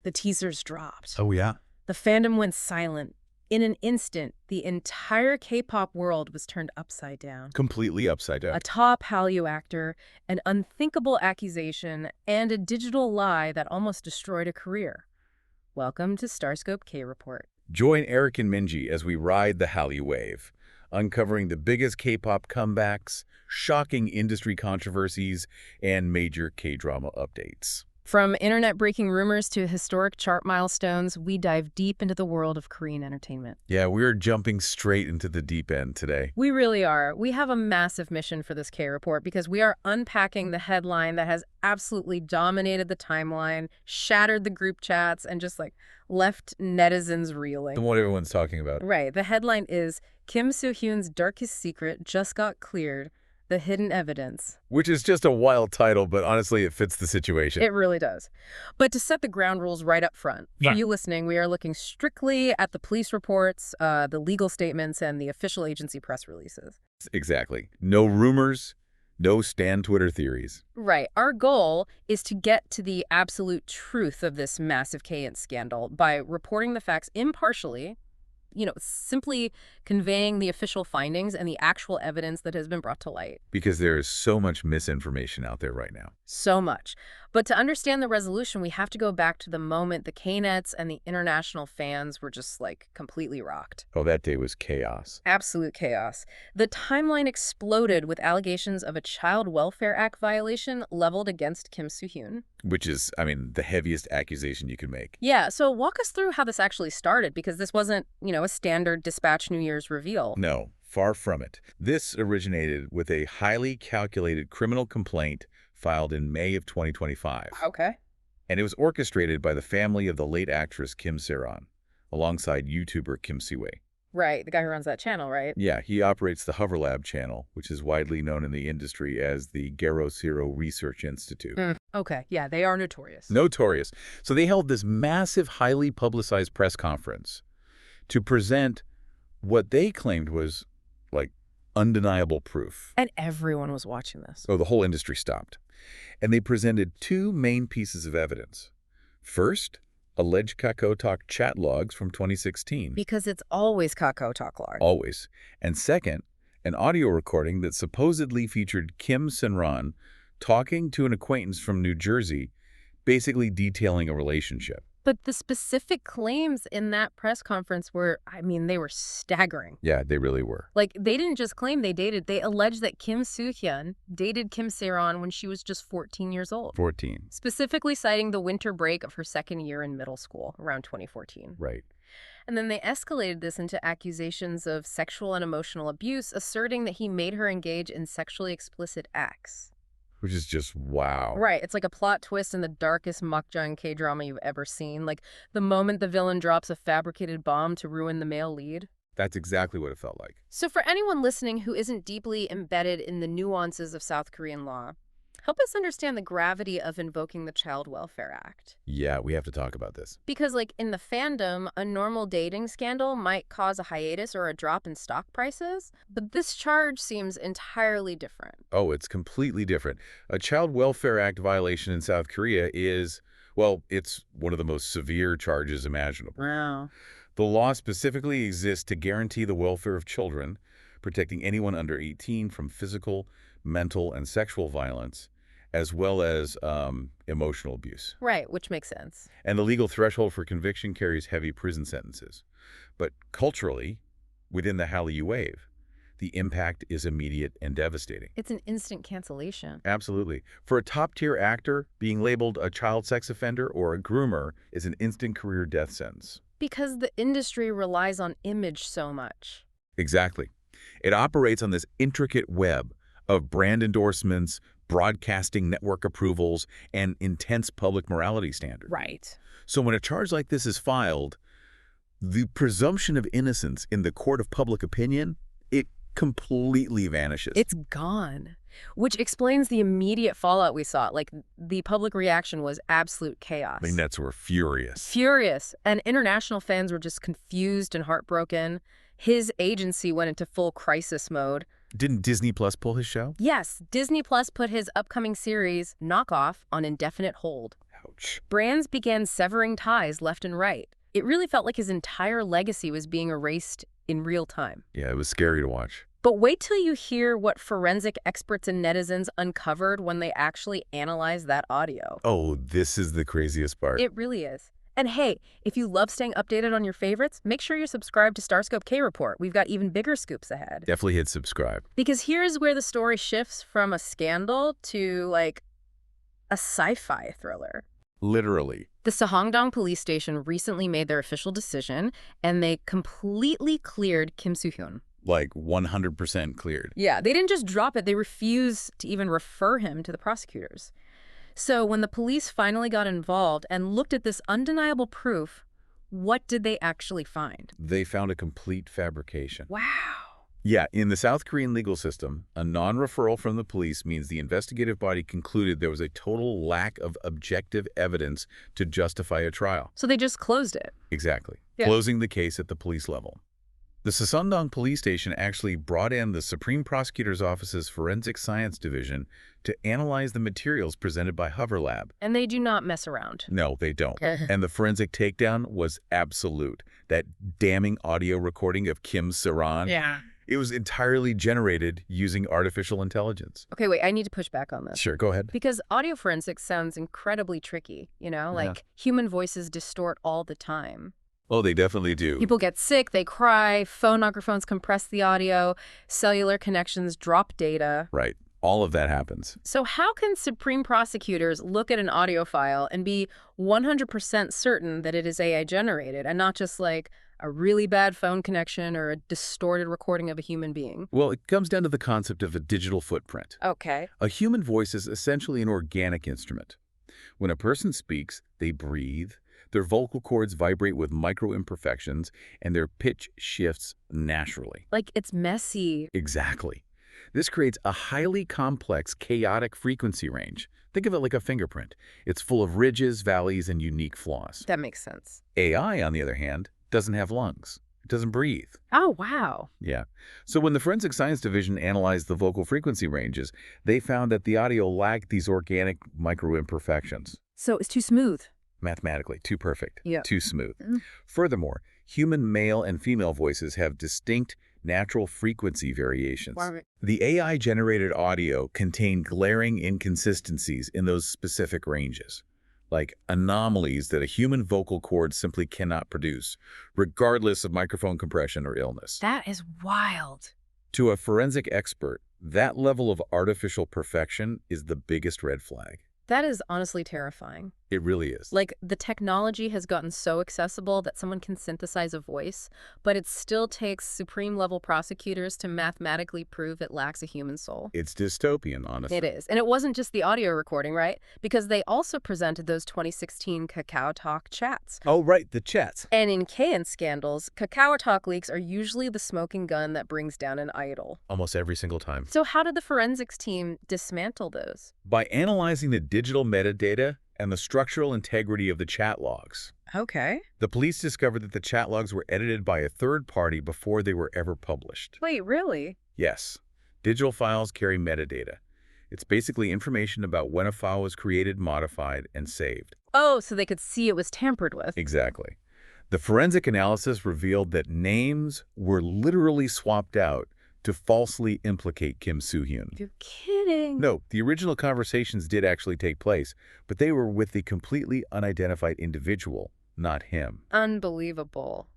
the teasers dropped. Oh, yeah? The fandom went silent. In an instant, the entire K-pop world was turned upside down. Completely upside down. A top Hallyu actor, an unthinkable accusation, and a digital lie that almost destroyed a career. Welcome to StarScope K-Report. Join Eric and Minji as we ride the Hallyu wave, uncovering the biggest K-pop comebacks, shocking industry controversies, and major K-drama updates. From internet-breaking rumors to historic chart milestones, we dive deep into the world of Korean entertainment. Yeah, we're jumping straight into the deep end today. We really are. We have a massive mission for this K-Report because we are unpacking the headline that has absolutely dominated the timeline, shattered the group chats, and just left netizens reeling. The one everyone's talking about. Right. The headline is, Kim Soo-hyun's darkest secret just got cleared. The hidden evidence. Which is just a wild title, but honestly, it fits the situation. It really does. But to set the ground rules right up front, for you listening, we are looking strictly at the police reports, the legal statements, and the official agency press releases. Exactly. No rumors, no Stan Twitter theories. Right. Our goal is to get to the absolute truth of this massive K-int scandal by reporting the facts impartially, simply conveying the official findings and the actual evidence that has been brought to light. Because there is so much misinformation out there right now. So much. But to understand the resolution, we have to go back to the moment the K-nets and the international fans were just, completely rocked. Oh, that day was chaos. Absolute chaos. The timeline exploded with allegations of a Child Welfare Act violation leveled against Kim Soo-hyun. Which is, the heaviest accusation you could make. Yeah, so walk us through how this actually started, because this wasn't, a standard Dispatch New Year's reveal. No, far from it. This originated with a highly calculated criminal complaint filed in May of 2025. Okay. And it was orchestrated by the family of the late actress Kim Sae-ron, alongside YouTuber Kim Soo-hyun. Right, the guy who runs that channel, right? Yeah, he operates the Hover Lab channel, which is widely known in the industry as the Garo Sero Research Institute. Okay, yeah, they are notorious. Notorious. So they held this massive, highly publicized press conference to present what they claimed was, undeniable proof. And everyone was watching this. Oh, the whole industry stopped. And they presented two main pieces of evidence. First, alleged KakaoTalk chat logs from 2016. Because it's always KakaoTalk logs. Always. And second, an audio recording that supposedly featured Kim Sae-ron talking to an acquaintance from New Jersey, basically detailing a relationship. But the specific claims in that press conference were, they were staggering. Yeah, they really were. They didn't just claim they dated. They alleged that Kim Soo-hyun dated Kim Sae-ron when she was just 14 years old. 14. Specifically citing the winter break of her second year in middle school, around 2014. Right. And then they escalated this into accusations of sexual and emotional abuse, asserting that he made her engage in sexually explicit acts. Which is just wow. Right. It's like a plot twist in the darkest makjang K-drama you've ever seen. The moment the villain drops a fabricated bomb to ruin the male lead. That's exactly what it felt like. So for anyone listening who isn't deeply embedded in the nuances of South Korean law, help us understand the gravity of invoking the Child Welfare Act. Yeah, we have to talk about this. Because, in the fandom, a normal dating scandal might cause a hiatus or a drop in stock prices, but this charge seems entirely different. Oh, it's completely different. A Child Welfare Act violation in South Korea is, it's one of the most severe charges imaginable. Wow. The law specifically exists to guarantee the welfare of children, protecting anyone under 18 from physical, mental, and sexual violence, as well as emotional abuse. Right, which makes sense. And the legal threshold for conviction carries heavy prison sentences. But culturally, within the Hallyu wave, the impact is immediate and devastating. It's an instant cancellation. Absolutely. For a top-tier actor, being labeled a child sex offender or a groomer is an instant career death sentence. Because the industry relies on image so much. Exactly. It operates on this intricate web of brand endorsements, broadcasting network approvals, and intense public morality standards. Right. So when a charge like this is filed, the presumption of innocence in the court of public opinion, it completely vanishes. It's gone, which explains the immediate fallout we saw. The public reaction was absolute chaos. Nets were furious. Furious. And international fans were just confused and heartbroken. His agency went into full crisis mode. Didn't Disney Plus pull his show? Yes, Disney Plus put his upcoming series, Knockoff, on indefinite hold. Ouch. Brands began severing ties left and right. It really felt like his entire legacy was being erased in real time. Yeah, it was scary to watch. But wait till you hear what forensic experts and netizens uncovered when they actually analyzed that audio. Oh, this is the craziest part. It really is. And hey, if you love staying updated on your favorites, make sure you're subscribed to StarScope K-Report. We've got even bigger scoops ahead. Definitely hit subscribe. Because here's where the story shifts from a scandal to, like, a sci-fi thriller. Literally. The Seongdong Police Station recently made their official decision, and they completely cleared Kim Soo-hyun. Like 100% cleared. Yeah, they didn't just drop it. They refused to even refer him to the prosecutors. So when the police finally got involved and looked at this undeniable proof, what did they actually find? They found a complete fabrication. Wow. Yeah, in the South Korean legal system, a non-referral from the police means the investigative body concluded there was a total lack of objective evidence to justify a trial. So they just closed it. Exactly. Yeah. Closing the case at the police level. The Seongdong Police Station actually brought in the Supreme Prosecutor's Office's Forensic Science Division to analyze the materials presented by Hover Lab. And they do not mess around. No, they don't. And the forensic takedown was absolute. That damning audio recording of Kim Sae-ron. Yeah. It was entirely generated using artificial intelligence. Okay, wait, I need to push back on this. Sure, go ahead. Because audio forensics sounds incredibly tricky, like human voices distort all the time. Oh, they definitely do. People get sick, they cry, phone microphones compress the audio, cellular connections drop data. Right. All of that happens. So how can Supreme prosecutors look at an audio file and be 100% certain that it is AI generated and not just like a really bad phone connection or a distorted recording of a human being? Well, it comes down to the concept of a digital footprint. Okay. A human voice is essentially an organic instrument. When a person speaks, they breathe, their vocal cords vibrate with micro-imperfections, and their pitch shifts naturally. Like it's messy. Exactly. This creates a highly complex, chaotic frequency range. Think of it like a fingerprint. It's full of ridges, valleys, and unique flaws. That makes sense. AI, on the other hand, doesn't have lungs. It doesn't breathe. Oh, wow. Yeah. So when the Forensic Science Division analyzed the vocal frequency ranges, they found that the audio lacked these organic micro-imperfections. So it's too smooth. Mathematically, too perfect, Yeah. too smooth. Furthermore, human male and female voices have distinct natural frequency variations. Wow. The AI-generated audio contained glaring inconsistencies in those specific ranges, like anomalies that a human vocal cord simply cannot produce, regardless of microphone compression or illness. That is wild. To a forensic expert, that level of artificial perfection is the biggest red flag. That is honestly terrifying. It really is. Like, the technology has gotten so accessible that someone can synthesize a voice, but it still takes supreme-level prosecutors to mathematically prove it lacks a human soul. It's dystopian, honestly. It is. And it wasn't just the audio recording, right? Because they also presented those 2016 KakaoTalk chats. Oh, right, the chats. And in KN scandals, KakaoTalk leaks are usually the smoking gun that brings down an idol. Almost every single time. So how did the forensics team dismantle those? By analyzing the digital metadata and the structural integrity of the chat logs. Okay. The police discovered that the chat logs were edited by a third party before they were ever published. Wait, really? Yes. Digital files carry metadata. It's basically information about when a file was created, modified, and saved. Oh, so they could see it was tampered with. Exactly. The forensic analysis revealed that names were literally swapped out to falsely implicate Kim Soo-hyun. You're kidding. No, the original conversations did actually take place, but they were with the completely unidentified individual, not him. Unbelievable.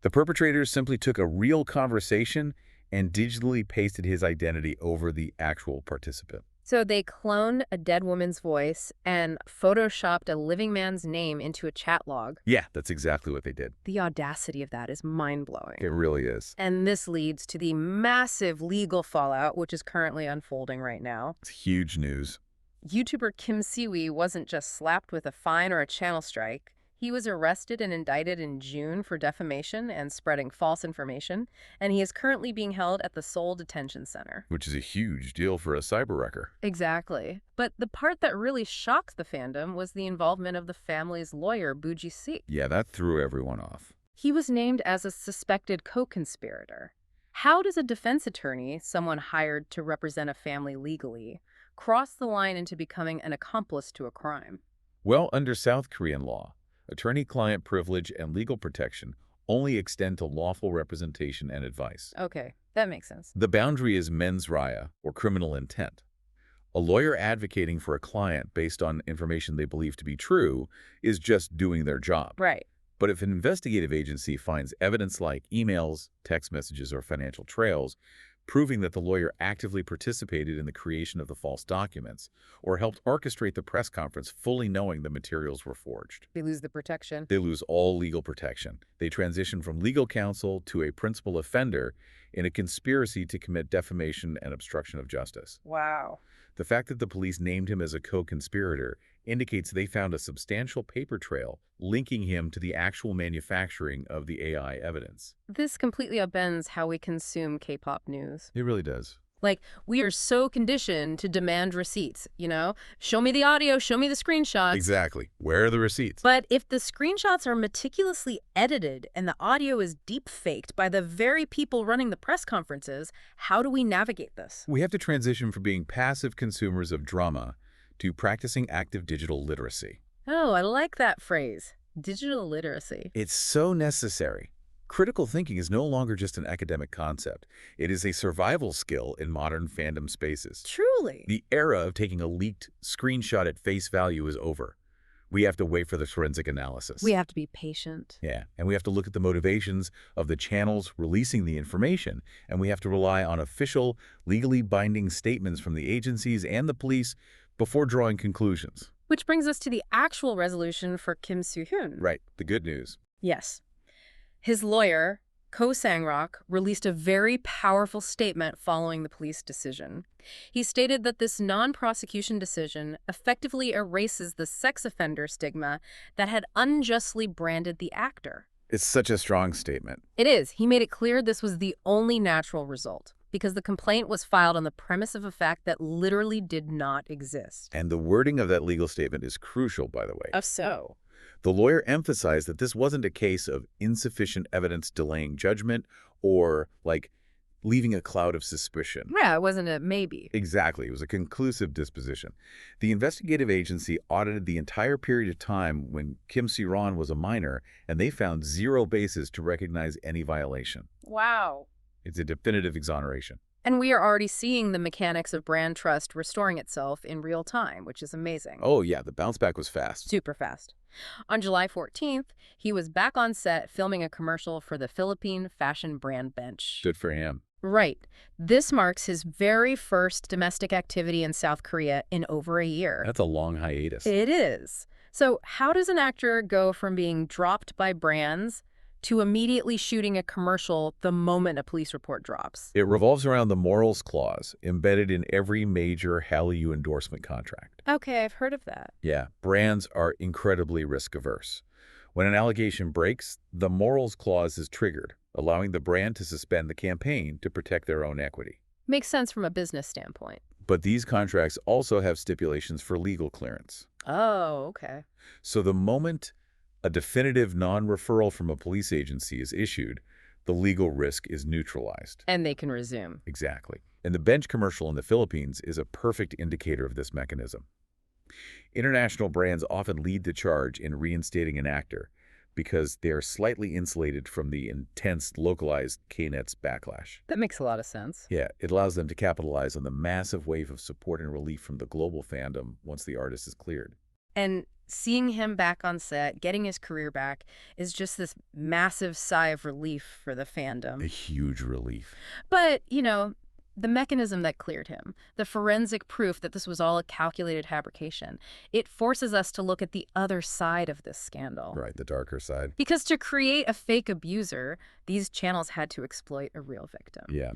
The perpetrators simply took a real conversation and digitally pasted his identity over the actual participant. So they cloned a dead woman's voice and photoshopped a living man's name into a chat log. Yeah, that's exactly what they did. The audacity of that is mind-blowing. It really is. And this leads to the massive legal fallout, which is currently unfolding right now. It's huge news. YouTuber Kim Soo-hyun wasn't just slapped with a fine or a channel strike. He was arrested and indicted in June for defamation and spreading false information, and he is currently being held at the Seoul Detention Center. Which is a huge deal for a cyber wrecker. Exactly. But the part that really shocked the fandom was the involvement of the family's lawyer, Booji Si. Yeah, that threw everyone off. He was named as a suspected co-conspirator. How does a defense attorney, someone hired to represent a family legally, cross the line into becoming an accomplice to a crime? Well, under South Korean law, attorney-client privilege and legal protection only extend to lawful representation and advice. Okay, that makes sense. The boundary is mens rea, or criminal intent. A lawyer advocating for a client based on information they believe to be true is just doing their job. Right. But if an investigative agency finds evidence like emails, text messages, or financial trails proving that the lawyer actively participated in the creation of the false documents or helped orchestrate the press conference fully knowing the materials were forged, They lose the protection. they lose all legal protection. They transition from legal counsel to a principal offender in a conspiracy to commit defamation and obstruction of justice. Wow. The fact that the police named him as a co-conspirator indicates they found a substantial paper trail linking him to the actual manufacturing of the AI evidence. This completely upends how we consume K-pop news. It really does. Like, we are so conditioned to demand receipts, you know? Show me the audio, show me the screenshots. Exactly. Where are the receipts? But if the screenshots are meticulously edited and the audio is deep-faked by the very people running the press conferences, how do we navigate this? We have to transition from being passive consumers of drama to practicing active digital literacy. Oh, I like that phrase. Digital literacy. It's so necessary. Critical thinking is no longer just an academic concept. It is a survival skill in modern fandom spaces. Truly. The era of taking a leaked screenshot at face value is over. We have to wait for the forensic analysis. We have to be patient. Yeah, and we have to look at the motivations of the channels releasing the information, and we have to rely on official, legally binding statements from the agencies and the police before drawing conclusions. Which brings us to the actual resolution for Kim Soo-hyun. Right, the good news. Yes. His lawyer, Ko Sang-rok, released a very powerful statement following the police decision. He stated that this non-prosecution decision effectively erases the sex offender stigma that had unjustly branded the actor. It's such a strong statement. It is. He made it clear this was the only natural result, because the complaint was filed on the premise of a fact that literally did not exist. And the wording of that legal statement is crucial, by the way. So? The lawyer emphasized that this wasn't a case of insufficient evidence delaying judgment or, like, leaving a cloud of suspicion. Yeah, it wasn't a maybe. Exactly. It was a conclusive disposition. The investigative agency audited the entire period of time when Kim Sae-ron was a minor, and they found zero basis to recognize any violation. Wow. It's a definitive exoneration. And we are already seeing the mechanics of brand trust restoring itself in real time, which is amazing. Oh, yeah, the bounce back was fast. Super fast. On July 14th, he was back on set filming a commercial for the Philippine fashion brand Bench. Good for him. Right. This marks his very first domestic activity in South Korea in over a year. That's a long hiatus. It is. So how does an actor go from being dropped by brands to immediately shooting a commercial the moment a police report drops? It revolves around the morals clause embedded in every major Hallyu endorsement contract. Okay, I've heard of that. Yeah, brands are incredibly risk-averse. When an allegation breaks, the morals clause is triggered, allowing the brand to suspend the campaign to protect their own equity. Makes sense from a business standpoint. But these contracts also have stipulations for legal clearance. Oh, okay. So the moment a definitive non-referral from a police agency is issued, the legal risk is neutralized. And they can resume. Exactly. And the Bench commercial in the Philippines is a perfect indicator of this mechanism. International brands often lead the charge in reinstating an actor because they are slightly insulated from the intense localized Knet's backlash. That makes a lot of sense. Yeah, it allows them to capitalize on the massive wave of support and relief from the global fandom once the artist is cleared. And seeing him back on set, getting his career back, is just this massive sigh of relief for the fandom. A huge relief. But, you know, the mechanism that cleared him, the forensic proof that this was all a calculated fabrication, it forces us to look at the other side of this scandal. Right, the darker side. Because to create a fake abuser, these channels had to exploit a real victim. Yeah.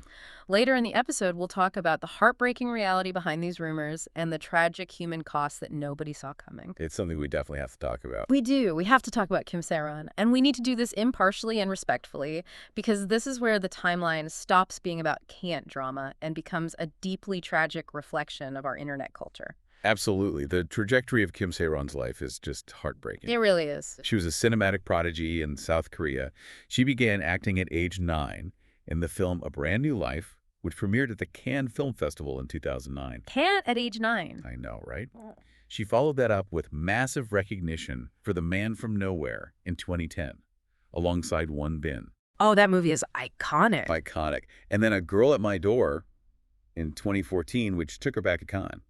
Later in the episode, we'll talk about the heartbreaking reality behind these rumors and the tragic human costs that nobody saw coming. It's something we definitely have to talk about. We do. We have to talk about Kim Sae-ron. And we need to do this impartially and respectfully, because this is where the timeline stops being about cant drama and becomes a deeply tragic reflection of our internet culture. Absolutely. The trajectory of Kim Sae-ron's life is just heartbreaking. It really is. She was a cinematic prodigy in South Korea. She began acting at age 9 in the film A Brand New Life, which premiered at the Cannes Film Festival in 2009. Cant at age 9. I know, right? She followed that up with massive recognition for The Man from Nowhere in 2010, alongside One Bin. Oh, that movie is iconic. Iconic. And then A Girl at My Door in 2014, which took her back a con.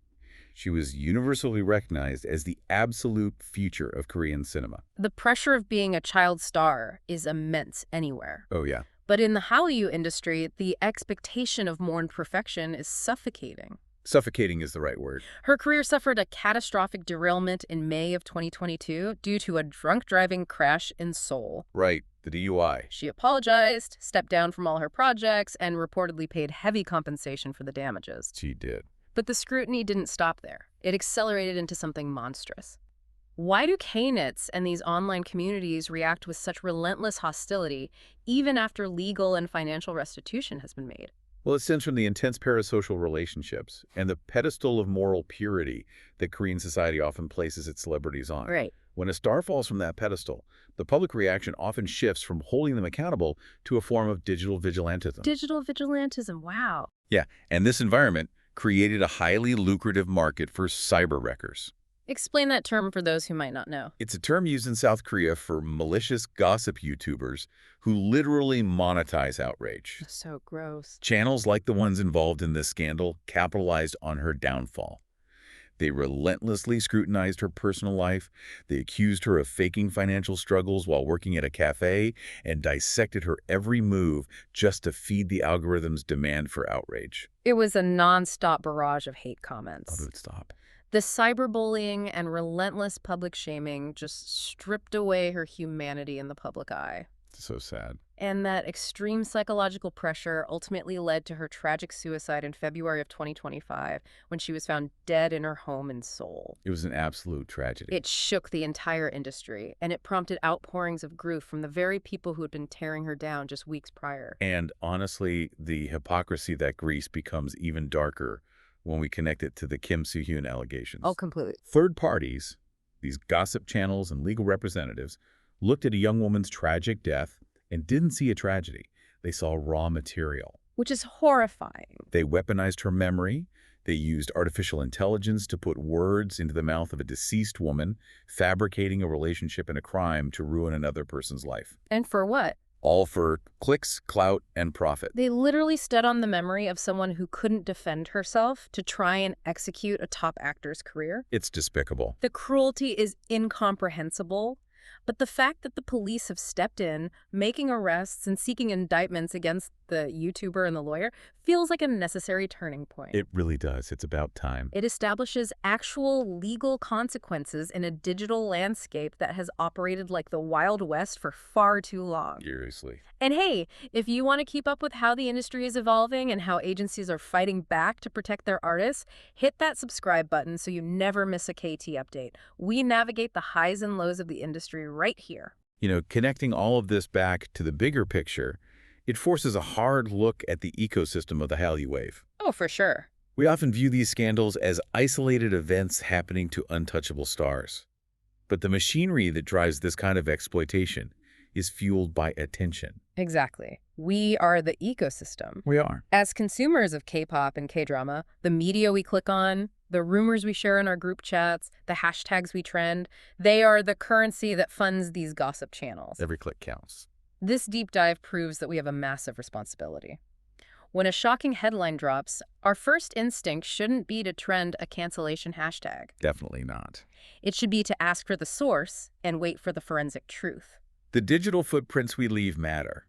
She was universally recognized as the absolute future of Korean cinema. The pressure of being a child star is immense anywhere. Oh, yeah. But in the Hallyu industry, the expectation of mourned perfection is suffocating. Suffocating is the right word. Her career suffered a catastrophic derailment in May of 2022 due to a drunk driving crash in Seoul. Right, the DUI. She apologized, stepped down from all her projects, and reportedly paid heavy compensation for the damages. She did. But the scrutiny didn't stop there. It accelerated into something monstrous. Why do K-nets and these online communities react with such relentless hostility even after legal and financial restitution has been made? Well, it stems from the intense parasocial relationships and the pedestal of moral purity that Korean society often places its celebrities on. Right. When a star falls from that pedestal, the public reaction often shifts from holding them accountable to a form of digital vigilantism. Digital vigilantism, wow. Yeah, and this environment created a highly lucrative market for cyber wreckers. Explain that term for those who might not know. It's a term used in South Korea for malicious gossip YouTubers who literally monetize outrage. So gross. Channels like the ones involved in this scandal capitalized on her downfall. They relentlessly scrutinized her personal life. They accused her of faking financial struggles while working at a cafe and dissected her every move just to feed the algorithm's demand for outrage. It was a non-stop barrage of hate comments. How did it stop? The cyberbullying and relentless public shaming just stripped away her humanity in the public eye. So sad. And that extreme psychological pressure ultimately led to her tragic suicide in February of 2025 when she was found dead in her home in Seoul. It was an absolute tragedy. It shook the entire industry, and it prompted outpourings of grief from the very people who had been tearing her down just weeks prior. And honestly, the hypocrisy that grieves becomes even darker when we connect it to the Kim Soo-hyun allegations. Oh, completely. Third parties, these gossip channels and legal representatives, looked at a young woman's tragic death and didn't see a tragedy. They saw raw material. Which is horrifying. They weaponized her memory. They used artificial intelligence to put words into the mouth of a deceased woman, fabricating a relationship and a crime to ruin another person's life. And for what? All for clicks, clout, and profit. They literally stood on the memory of someone who couldn't defend herself to try and execute a top actor's career. It's despicable. The cruelty is incomprehensible. But the fact that the police have stepped in, making arrests and seeking indictments against the YouTuber and the lawyer feels like a necessary turning point. It really does. It's about time. It establishes actual legal consequences in a digital landscape that has operated like the Wild West for far too long. Seriously. And hey, if you want to keep up with how the industry is evolving and how agencies are fighting back to protect their artists, hit that subscribe button so you never miss a KT update. We navigate the highs and lows of the industry right here. You know, connecting all of this back to the bigger picture, it forces a hard look at the ecosystem of the Hallyu wave. Oh, for sure. We often view these scandals as isolated events happening to untouchable stars. But the machinery that drives this kind of exploitation is fueled by attention. Exactly. We are the ecosystem. We are. As consumers of K-pop and K-drama, the media we click on, the rumors we share in our group chats, the hashtags we trend, they are the currency that funds these gossip channels. Every click counts. This deep dive proves that we have a massive responsibility. When a shocking headline drops, our first instinct shouldn't be to trend a cancellation hashtag. Definitely not. It should be to ask for the source and wait for the forensic truth. The digital footprints we leave matter.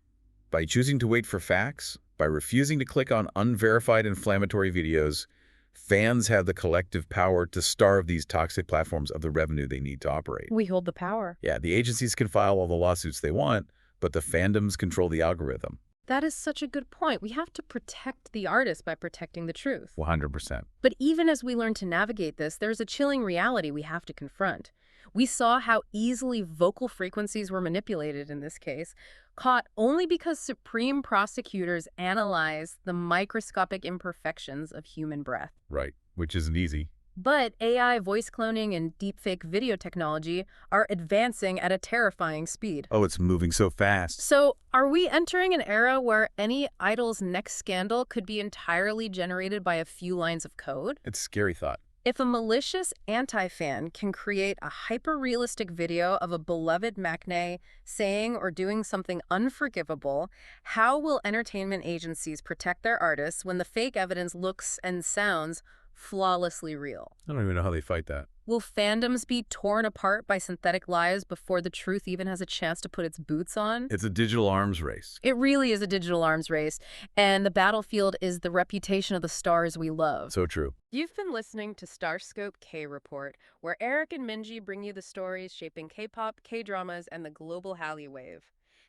By choosing to wait for facts, by refusing to click on unverified inflammatory videos, fans have the collective power to starve these toxic platforms of the revenue they need to operate. We hold the power. Yeah, the agencies can file all the lawsuits they want, but the fandoms control the algorithm. That is such a good point. We have to protect the artist by protecting the truth. 100%. But even as we learn to navigate this, there's a chilling reality we have to confront. We saw how easily vocal frequencies were manipulated in this case, caught only because Supreme prosecutors analyzed the microscopic imperfections of human breath. Right, which isn't easy. But AI voice cloning and deepfake video technology are advancing at a terrifying speed. Oh, it's moving so fast. So, are we entering an era where any idol's next scandal could be entirely generated by a few lines of code? It's a scary thought. If a malicious anti-fan can create a hyper-realistic video of a beloved maknae saying or doing something unforgivable, how will entertainment agencies protect their artists when the fake evidence looks and sounds flawlessly real? I don't even know how they fight that. Will fandoms be torn apart by synthetic lies before the truth even has a chance to put its boots on? It's a digital arms race. It really is a digital arms race, and the battlefield is the reputation of the stars we love. So true. You've been listening to StarScope K-Report, where Eric and Minji bring you the stories shaping K-pop, K-dramas, and the global Hallyu wave.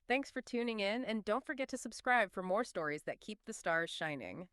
Thanks for tuning in, and don't forget to subscribe for more stories that keep the stars shining.